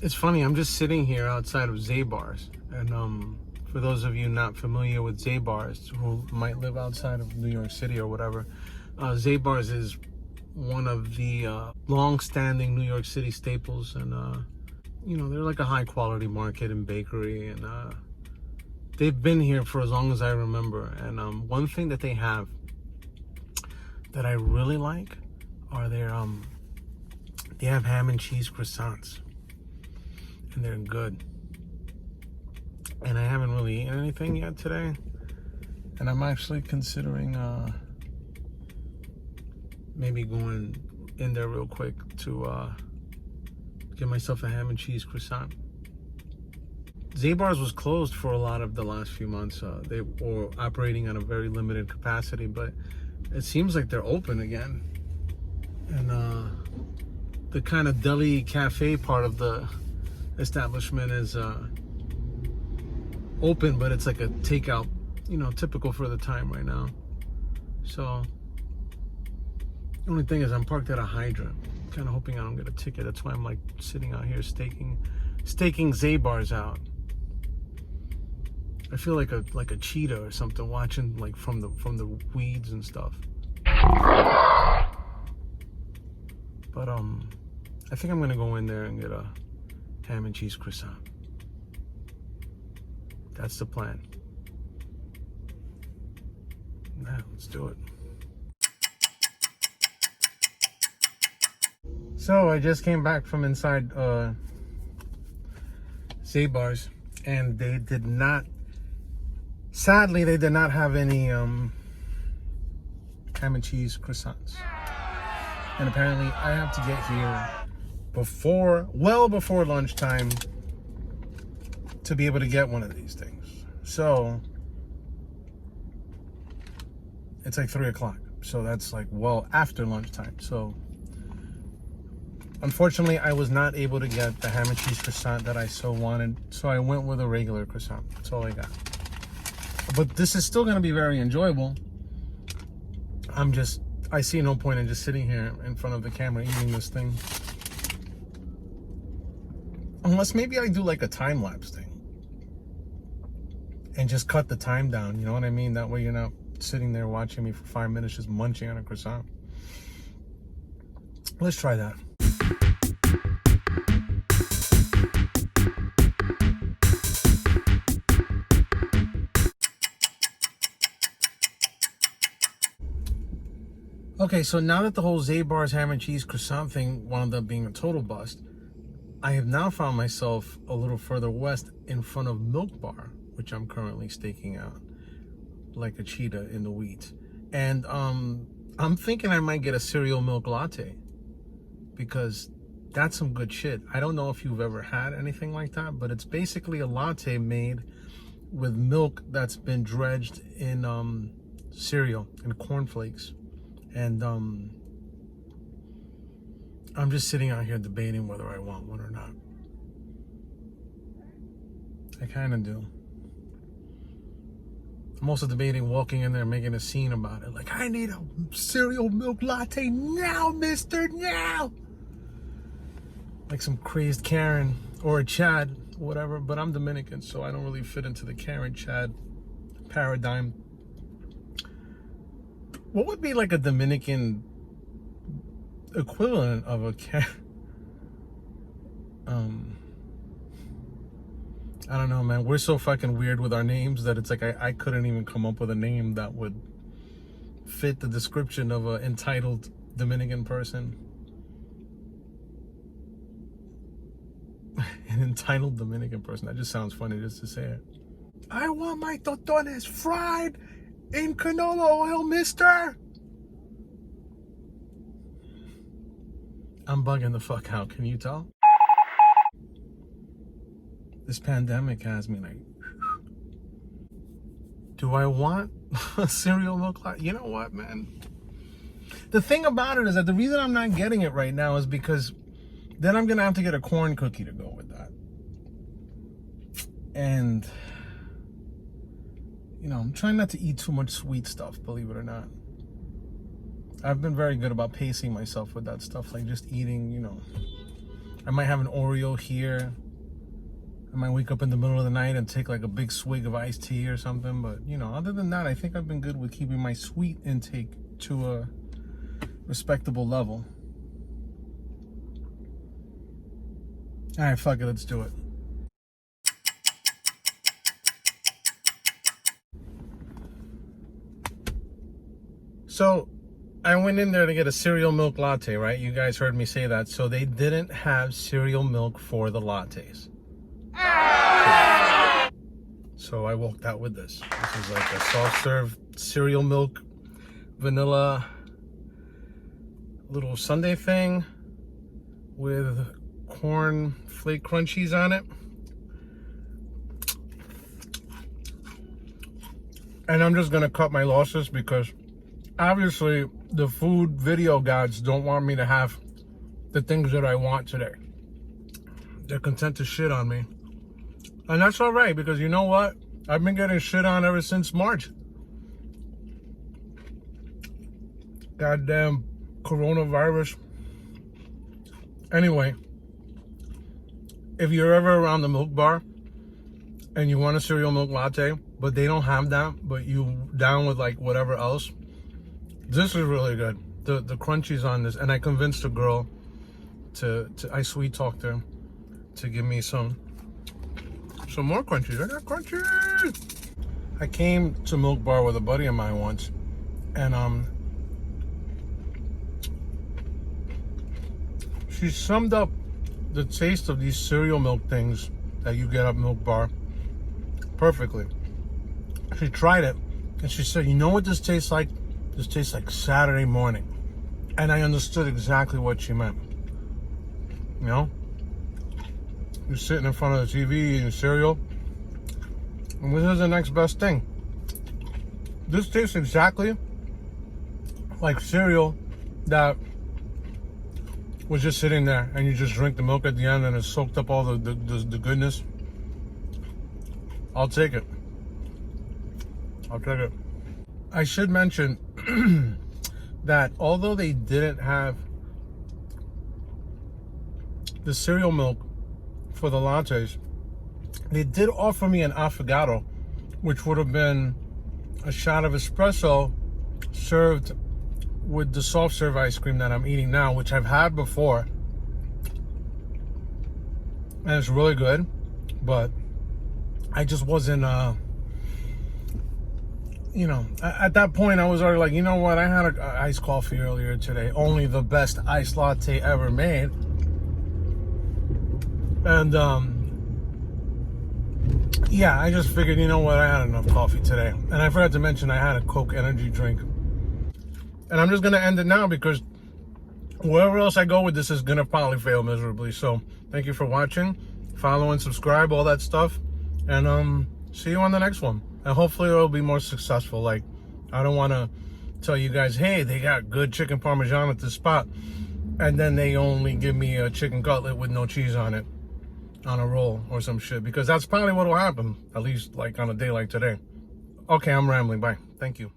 It's funny, I'm just sitting here outside of Zabar's, and for those of you not familiar with Zabar's who might live outside of New York City or whatever, Zabar's is one of the long-standing New York City staples, and you know, they're like a high-quality market and bakery, and they've been here for as long as I remember. And one thing that they have that I really like are their they have ham and cheese croissants, and they're good. And I haven't really eaten anything yet today, and I'm actually considering maybe going in there real quick to get myself a ham and cheese croissant. Zabar's was closed for a lot of the last few months. They were operating on a very limited capacity, but it seems like they're open again. And the kind of deli cafe part of the establishment is open, but it's like a takeout, you know, typical for the time right now. So the only thing is I'm parked at a hydrant, kind of hoping I don't get a ticket. That's why I'm like sitting out here staking Zabar's out. I feel like a cheetah or something, watching like from the weeds and stuff. But I think I'm gonna go in there and get a ham and cheese croissant. That's the plan. Now, let's do it. So I just came back from inside Zabar's, and they did not, sadly, they did not have any ham and cheese croissants. And apparently I have to get here well before lunchtime to be able to get one of these things. So it's like 3 o'clock. So that's like well after lunchtime. So unfortunately, I was not able to get the ham and cheese croissant that I so wanted. So I went with a regular croissant. That's all I got. But this is still going to be very enjoyable. I see no point in just sitting here in front of the camera eating this thing. Unless maybe I do like a time-lapse thing. And just cut the time down, you know what I mean? That way you're not sitting there watching me for 5 minutes just munching on a croissant. Let's try that. Okay, so now that the whole Zabar's ham and cheese croissant thing wound up being a total bust, I have now found myself a little further west in front of Milk Bar, which I'm currently staking out like a cheetah in the wheat. And I'm thinking I might get a cereal milk latte, because that's some good shit. I don't know if you've ever had anything like that, but it's basically a latte made with milk that's been dredged in cereal and cornflakes. And I'm just sitting out here debating whether I want one or not. I kind of do. I'm also debating walking in there and making a scene about it. Like, I need a cereal milk latte now, mister, now! Like some crazed Karen or a Chad, whatever. But I'm Dominican, so I don't really fit into the Karen Chad paradigm. What would be like a Dominican equivalent of a Karen? I don't know, man. We're so fucking weird with our names that it's like I couldn't even come up with a name that would fit the description of an entitled Dominican person. An entitled Dominican person. That just sounds funny just to say it. I want my totones fried in canola oil, mister. I'm bugging the fuck out. Can you tell? This pandemic has me like, do I want a cereal milk latte? You know what, man? The thing about it is that the reason I'm not getting it right now is because then I'm going to have to get a corn cookie to go with that. And, you know, I'm trying not to eat too much sweet stuff, believe it or not. I've been very good about pacing myself with that stuff, like just eating, you know, I might have an Oreo here. I might wake up in the middle of the night and take like a big swig of iced tea or something. But, you know, other than that, I think I've been good with keeping my sweet intake to a respectable level. All right, fuck it, let's do it. So I went in there to get a cereal milk latte, right? You guys heard me say that. So they didn't have cereal milk for the lattes. So I walked out with this. This is like a soft serve cereal milk vanilla little sundae thing with corn flake crunchies on it. And I'm just gonna cut my losses because obviously the food video gods don't want me to have the things that I want today. They're content to shit on me. And that's all right, because you know what? I've been getting shit on ever since March. Goddamn coronavirus. Anyway, if you're ever around the milk bar and you want a cereal milk latte, but they don't have that, but you down with like whatever else, this is really good. The crunchies on this, and I convinced a girl I sweet talked her to give me some more crunchies. I got crunchies. I came to Milk Bar with a buddy of mine once, and she summed up the taste of these cereal milk things that you get at Milk Bar perfectly. She tried it and she said, "You know what this tastes like? This tastes like Saturday morning." And I understood exactly what she meant. You know? You're sitting in front of the TV eating cereal, and this is the next best thing. This tastes exactly like cereal that was just sitting there, and you just drink the milk at the end and it soaked up all the goodness. I'll take it. I'll take it. I should mention that although they didn't have the cereal milk for the lattes, they did offer me an affogato, which would have been a shot of espresso served with the soft serve ice cream that I'm eating now, which I've had before, and it's really good. But I just wasn't you know, at that point I was already like, you know what, I had an iced coffee earlier today, only the best iced latte ever made, and yeah, I just figured, you know what, I had enough coffee today. And I forgot to mention I had a Coke energy drink. And I'm just gonna end it now because wherever else I go with this is gonna probably fail miserably. So thank you for watching, follow and subscribe, all that stuff, and see you on the next one. And hopefully it'll be more successful. Like, I don't want to tell you guys, hey, they got good chicken parmesan at this spot, and then they only give me a chicken cutlet with no cheese on it on a roll or some shit, because that's probably what will happen, at least like on a day like today. Okay, I'm rambling. Bye. Thank you.